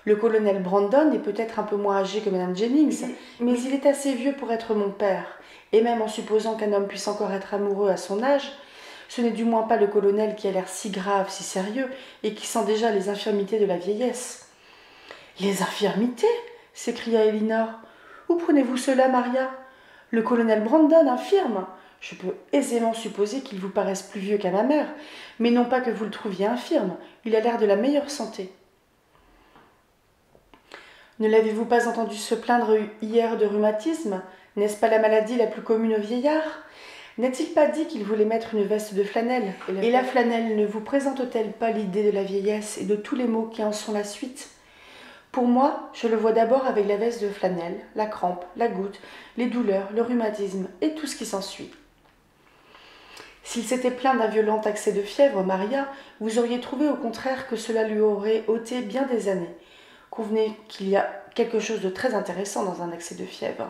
Le colonel Brandon est peut-être un peu moins âgé que Madame Jennings, mais il est assez vieux pour être mon père, et même en supposant qu'un homme puisse encore être amoureux à son âge, ce n'est du moins pas le colonel qui a l'air si grave, si sérieux, et qui sent déjà les infirmités de la vieillesse. « Les infirmités » s'écria Elinor. « Où prenez-vous cela, Maria ? Le colonel Brandon infirme ? Je peux aisément supposer qu'il vous paraisse plus vieux qu'à ma mère, mais non pas que vous le trouviez infirme, il a l'air de la meilleure santé. » Ne l'avez-vous pas entendu se plaindre hier de rhumatisme? N'est-ce pas la maladie la plus commune aux vieillards? N'a-t-il pas dit qu'il voulait mettre une veste de flanelle? Et la flanelle ne vous présente-t-elle pas l'idée de la vieillesse et de tous les maux qui en sont la suite? Pour moi, je le vois d'abord avec la veste de flanelle, la crampe, la goutte, les douleurs, le rhumatisme et tout ce qui s'ensuit. S'il s'était plaint d'un violent accès de fièvre, Maria, vous auriez trouvé au contraire que cela lui aurait ôté bien des années. Convenez qu'il y a quelque chose de très intéressant dans un accès de fièvre.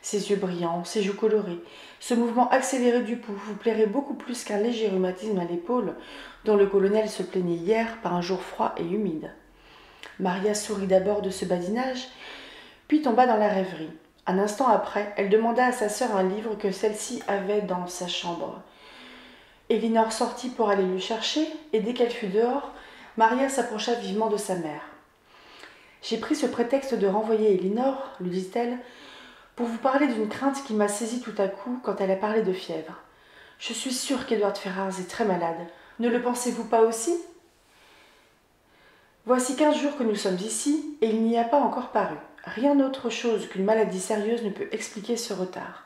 Ses yeux brillants, ses joues colorées, ce mouvement accéléré du pouls vous plairait beaucoup plus qu'un léger rhumatisme à l'épaule dont le colonel se plaignait hier par un jour froid et humide. Maria sourit d'abord de ce badinage, puis tomba dans la rêverie. Un instant après, elle demanda à sa sœur un livre que celle-ci avait dans sa chambre. Elinor sortit pour aller le chercher, et dès qu'elle fut dehors, Maria s'approcha vivement de sa mère. « J'ai pris ce prétexte de renvoyer Elinor, lui dit-elle, pour vous parler d'une crainte qui m'a saisie tout à coup quand elle a parlé de fièvre. Je suis sûre qu'Edward Ferrars est très malade. Ne le pensez-vous pas aussi ? Voici 15 jours que nous sommes ici, et il n'y a pas encore paru. Rien autre chose qu'une maladie sérieuse ne peut expliquer ce retard.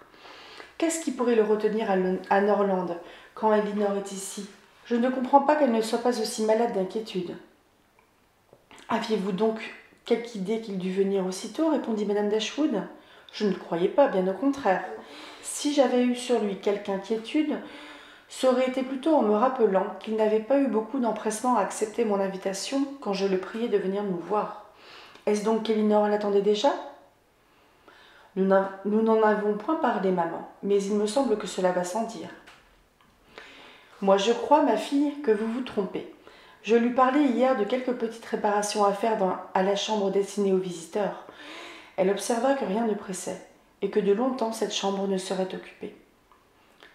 Qu'est-ce qui pourrait le retenir à Norland quand Elinor est ici? Je ne comprends pas qu'elle ne soit pas aussi malade d'inquiétude. Aviez-vous donc Quelque idée qu'il dut venir aussitôt, répondit Madame Dashwood. Je ne le croyais pas, bien au contraire. Si j'avais eu sur lui quelque inquiétude, ça aurait été plutôt en me rappelant qu'il n'avait pas eu beaucoup d'empressement à accepter mon invitation quand je le priais de venir nous voir. Est-ce donc qu'Elinor l'attendait déjà ? Nous n'en avons point parlé, maman, mais il me semble que cela va sans dire. Moi, je crois, ma fille, que vous vous trompez. Je lui parlais hier de quelques petites réparations à faire à la chambre destinée aux visiteurs. Elle observa que rien ne pressait, et que de longtemps cette chambre ne serait occupée.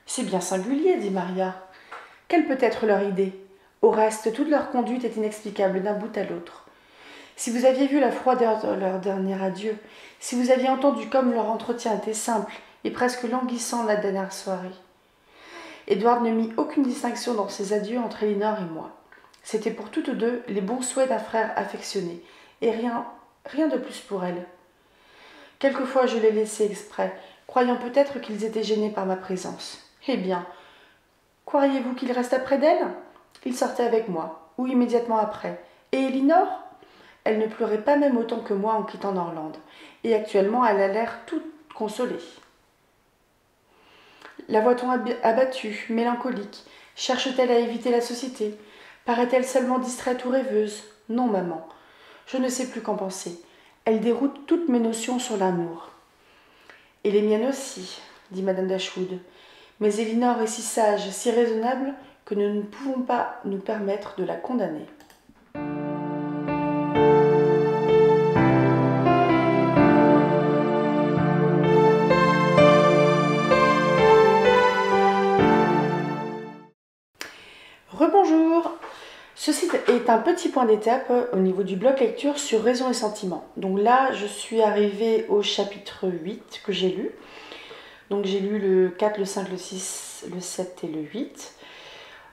C'est bien singulier, dit Maria. Quelle peut être leur idée ? Au reste, toute leur conduite est inexplicable d'un bout à l'autre. Si vous aviez vu la froideur de leur dernier adieu, si vous aviez entendu comme leur entretien était simple et presque languissant la dernière soirée. Édouard ne mit aucune distinction dans ses adieux entre Elinor et moi. C'était pour toutes deux les bons souhaits d'un frère affectionné, et rien de plus pour elles. Quelquefois je les laissais exprès, croyant peut-être qu'ils étaient gênés par ma présence. Eh bien, croiriez-vous qu'il resta près d'elle ? Il sortait avec moi, ou immédiatement après. Et Elinor ? Elle ne pleurait pas même autant que moi en quittant Norland, et actuellement elle a l'air toute consolée. La voit-on abattue, mélancolique ? Cherche-t-elle à éviter la société ? Paraît-elle seulement distraite ou rêveuse ? Non, maman, je ne sais plus qu'en penser. Elle déroute toutes mes notions sur l'amour. Et les miennes aussi, dit Madame Dashwood. Mais Elinor est si sage, si raisonnable, que nous ne pouvons pas nous permettre de la condamner. Rebonjour. Ceci est un petit point d'étape au niveau du bloc lecture sur raison et sentiment. Donc là, je suis arrivée au chapitre 8 que j'ai lu. Donc j'ai lu le 4, le 5, le 6, le 7 et le 8.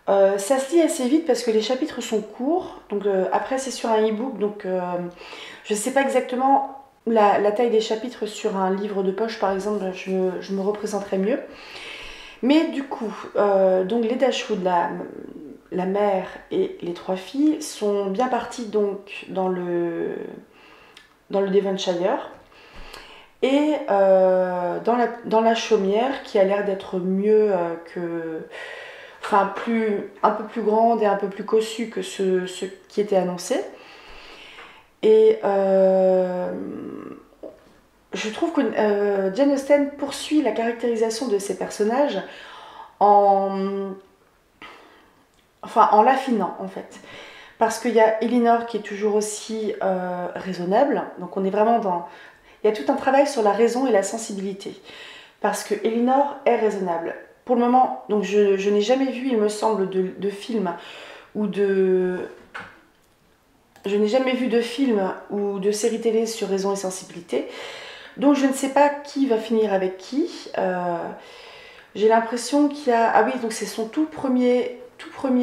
Ça se lit assez vite parce que les chapitres sont courts. Donc après, c'est sur un e-book. Donc je ne sais pas exactement la taille des chapitres sur un livre de poche, par exemple. Je me représenterai mieux. Mais du coup, donc les Dashwood, la mère et les trois filles sont bien parties donc dans le Devonshire et dans la chaumière qui a l'air d'être mieux un peu plus grande et un peu plus cossue que ce qui était annoncé. Et je trouve que Jane Austen poursuit la caractérisation de ses personnages en l'affinant en fait. Parce qu'il y a Elinor qui est toujours aussi raisonnable, donc on est vraiment dans... Il y a tout un travail sur la raison et la sensibilité. Parce que Elinor est raisonnable. Pour le moment, donc je n'ai jamais vu, il me semble, de film ou de... Je n'ai jamais vu de film ou de série télé sur raison et sensibilité. Donc je ne sais pas qui va finir avec qui. J'ai l'impression qu'il y a... Ah oui, donc c'est son tout premier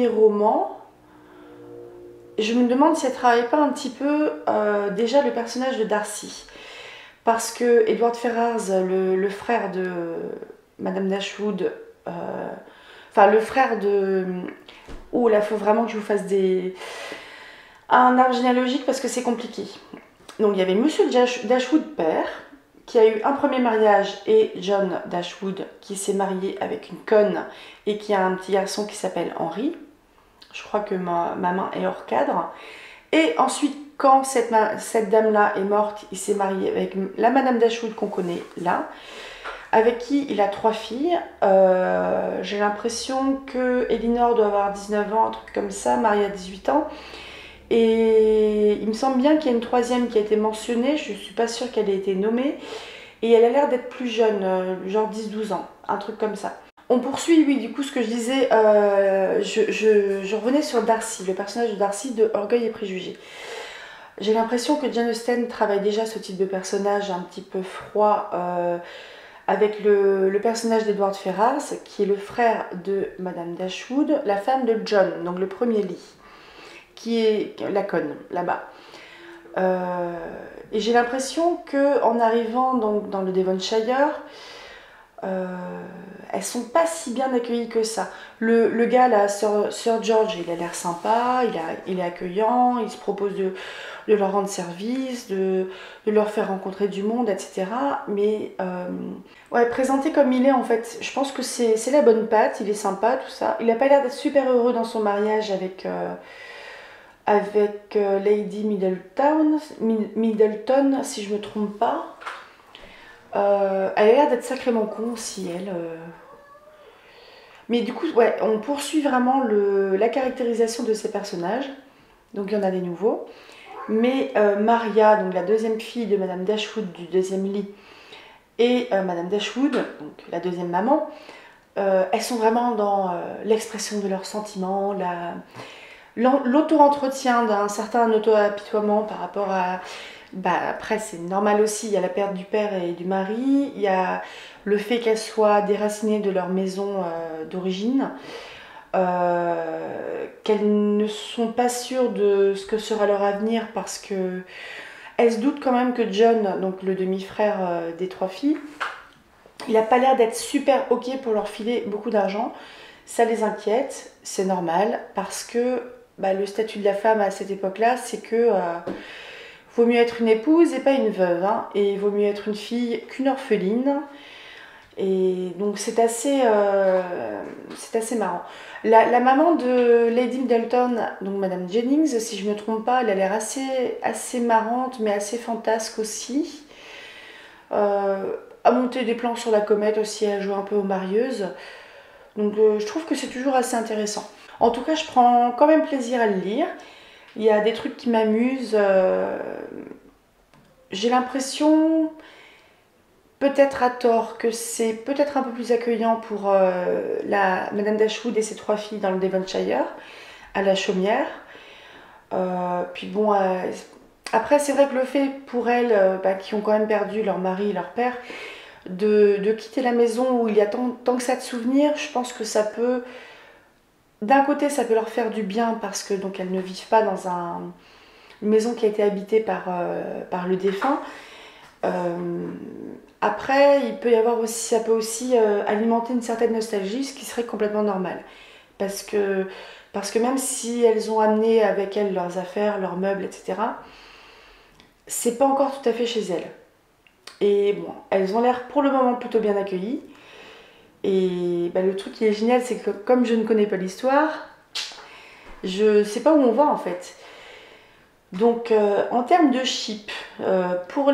roman. Je me demande si elle ne travaille pas un petit peu déjà le personnage de Darcy. Parce que Edward Ferrars, le frère de Madame Dashwood, le frère de... Oh là, il faut vraiment que je vous fasse un arbre généalogique parce que c'est compliqué. Donc il y avait Monsieur Dashwood père, qui a eu un premier mariage, et John Dashwood, qui s'est marié avec une conne et qui a un petit garçon qui s'appelle Henry. Je crois que ma main est hors cadre. Et ensuite, quand cette dame-là est morte, il s'est marié avec la Madame Dashwood qu'on connaît là, avec qui il a 3 filles. J'ai l'impression que Elinor doit avoir 19 ans, un truc comme ça, mariée à 18 ans. Et il me semble bien qu'il y a une 3e qui a été mentionnée, je ne suis pas sûre qu'elle ait été nommée. Et elle a l'air d'être plus jeune, genre 10-12 ans, un truc comme ça. On poursuit, oui, du coup, ce que je disais, je revenais sur Darcy, le personnage de Darcy de Orgueil et Préjugés. J'ai l'impression que Jane Austen travaille déjà ce type de personnage un petit peu froid avec le personnage d'Edward Ferrars, qui est le frère de Madame Dashwood, la femme de John, donc le premier lit, qui est la conne, là-bas. Et j'ai l'impression qu'en arrivant donc, dans le Devonshire, elles sont pas si bien accueillies que ça. Le gars là, Sir George, il a l'air sympa, il est accueillant, il se propose de leur rendre service, de leur faire rencontrer du monde, etc. Mais ouais, présenté comme il est, en fait, je pense que c'est la bonne patte, il est sympa, tout ça. Il a pas l'air d'être super heureux dans son mariage avec Lady Middleton, si je me trompe pas. Elle a l'air d'être sacrément con aussi, elle. Mais du coup, ouais, on poursuit vraiment la caractérisation de ces personnages. Donc il y en a des nouveaux. Mais Maria, donc la deuxième fille de Madame Dashwood du deuxième lit, et Madame Dashwood, donc la deuxième maman, elles sont vraiment dans l'expression de leurs sentiments, l'auto-entretien d'un certain auto-apitoiement par rapport à... Bah, après, c'est normal aussi, il y a la perte du père et du mari, il y a le fait qu'elles soient déracinées de leur maison d'origine, qu'elles ne sont pas sûres de ce que sera leur avenir parce que elles se doutent quand même que John, donc le demi-frère des trois filles, il n'a pas l'air d'être super ok pour leur filer beaucoup d'argent. Ça les inquiète, c'est normal, parce que bah, le statut de la femme à cette époque-là, c'est que vaut mieux être une épouse et pas une veuve, hein, et il vaut mieux être une fille qu'une orpheline. Et donc c'est assez marrant. La maman de Lady Middleton, donc Madame Jennings, si je ne me trompe pas, elle a l'air assez marrante, mais assez fantasque aussi. À monter des plans sur la comète aussi, à jouer un peu aux marieuses. Donc je trouve que c'est toujours assez intéressant. En tout cas, je prends quand même plaisir à le lire. Il y a des trucs qui m'amusent. J'ai l'impression, peut-être à tort, que c'est peut-être un peu plus accueillant pour Madame Dashwood et ses trois filles dans le Devonshire, à la chaumière. Puis bon, après c'est vrai que le fait pour elles, qui ont quand même perdu leur mari et leur père, de quitter la maison où il y a tant que ça de souvenirs, je pense que ça peut... D'un côté, ça peut leur faire du bien parce que donc elles ne vivent pas dans une maison qui a été habitée par le défunt. Après, ça peut aussi alimenter une certaine nostalgie, ce qui serait complètement normal. Parce que même si elles ont amené avec elles leurs affaires, leurs meubles, etc., c'est pas encore tout à fait chez elles. Et bon, elles ont l'air pour le moment plutôt bien accueillies. Et le truc qui est génial, c'est que comme je ne connais pas l'histoire, je sais pas où on va en fait. Donc en termes de chip, pour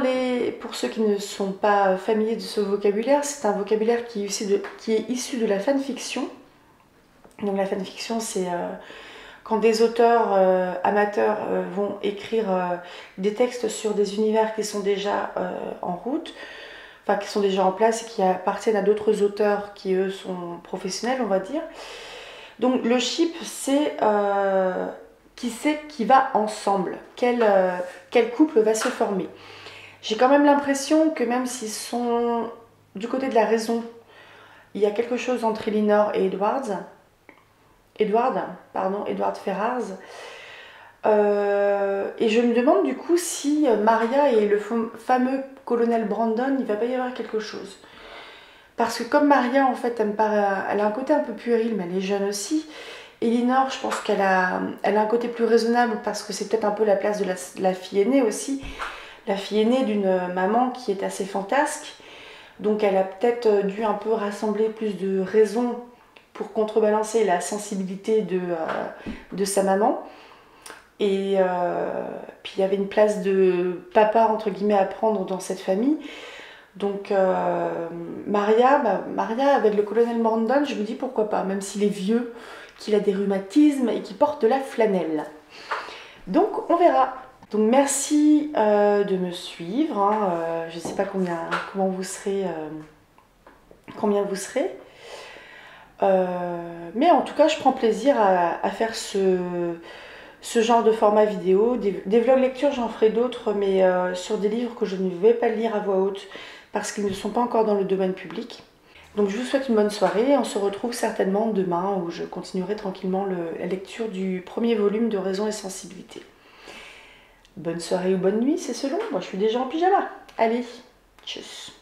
ceux qui ne sont pas familiers de ce vocabulaire, c'est un vocabulaire qui est issu de la fanfiction. Donc la fanfiction, c'est quand des auteurs amateurs vont écrire des textes sur des univers qui sont déjà en route, enfin qui sont déjà en place et qui appartiennent à d'autres auteurs qui eux sont professionnels, on va dire. Donc le ship, c'est qui c'est qui va ensemble, quel couple va se former. J'ai quand même l'impression que même s'ils sont du côté de la raison, il y a quelque chose entre Elinor et Edward Ferrars. Et je me demande du coup si Maria et le fameux colonel Brandon, il va pas y avoir quelque chose. Parce que comme Maria, en fait, elle a un côté un peu puéril, mais elle est jeune aussi. Elinor, je pense qu'elle a un côté plus raisonnable parce que c'est peut-être un peu la place de la fille aînée aussi. La fille aînée d'une maman qui est assez fantasque. Donc elle a peut-être dû un peu rassembler plus de raisons pour contrebalancer la sensibilité de sa maman. Et puis il y avait une place de papa, entre guillemets, à prendre dans cette famille. Donc Maria, avec le colonel Brandon, je me dis pourquoi pas, même s'il est vieux, qu'il a des rhumatismes et qu'il porte de la flanelle. Donc on verra. Donc merci de me suivre. Hein. Je ne sais pas combien vous serez. Mais en tout cas, je prends plaisir à faire ce genre de format vidéo. Des vlogs lecture, j'en ferai d'autres, mais sur des livres que je ne vais pas lire à voix haute parce qu'ils ne sont pas encore dans le domaine public. Donc je vous souhaite une bonne soirée. On se retrouve certainement demain où je continuerai tranquillement la lecture du premier volume de Raison et Sensibilité. Bonne soirée ou bonne nuit, c'est selon. Moi, je suis déjà en pyjama. Allez, tchuss.